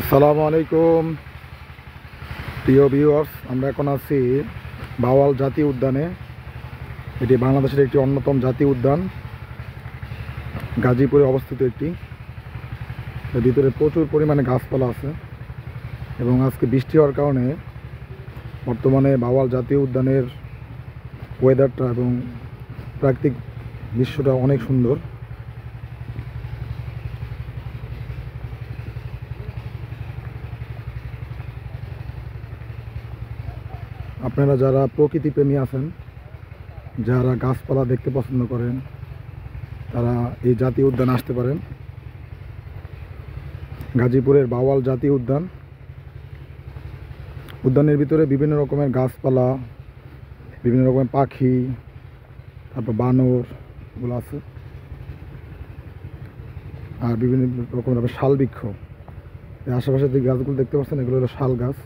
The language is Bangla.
আসসালামু আলাইকুম প্রিয় ভিউয়ার্স, আমরা এখন আছি ভাওয়াল জাতীয় উদ্যানে। এটি বাংলাদেশের একটি অন্যতম জাতীয় উদ্যান, গাজীপুরে অবস্থিত একটি। এর ভিতরে প্রচুর পরিমাণে গাছপালা আছে এবং আজকে বৃষ্টি হওয়ার কারণে বর্তমানে ভাওয়াল জাতীয় উদ্যানের ওয়েদারটা এবং প্রাকৃতিক দৃশ্যটা অনেক সুন্দর। আপনারা যারা প্রকৃতিপ্রেমী আছেন, যারা গাছপালা দেখতে পছন্দ করেন, তারা এই জাতীয় উদ্যানে আসতে পারেন। গাজীপুরের ভাওয়াল জাতীয় উদ্যান। উদ্যানের ভিতরে বিভিন্ন রকমের গাছপালা, বিভিন্ন রকমের পাখি, তারপর বানরগুলো আছে, আর বিভিন্ন রকমের শাল বৃক্ষ। এই আশেপাশে যে গাছগুলো দেখতে পাচ্ছেন, এগুলো হলো শাল গাছ।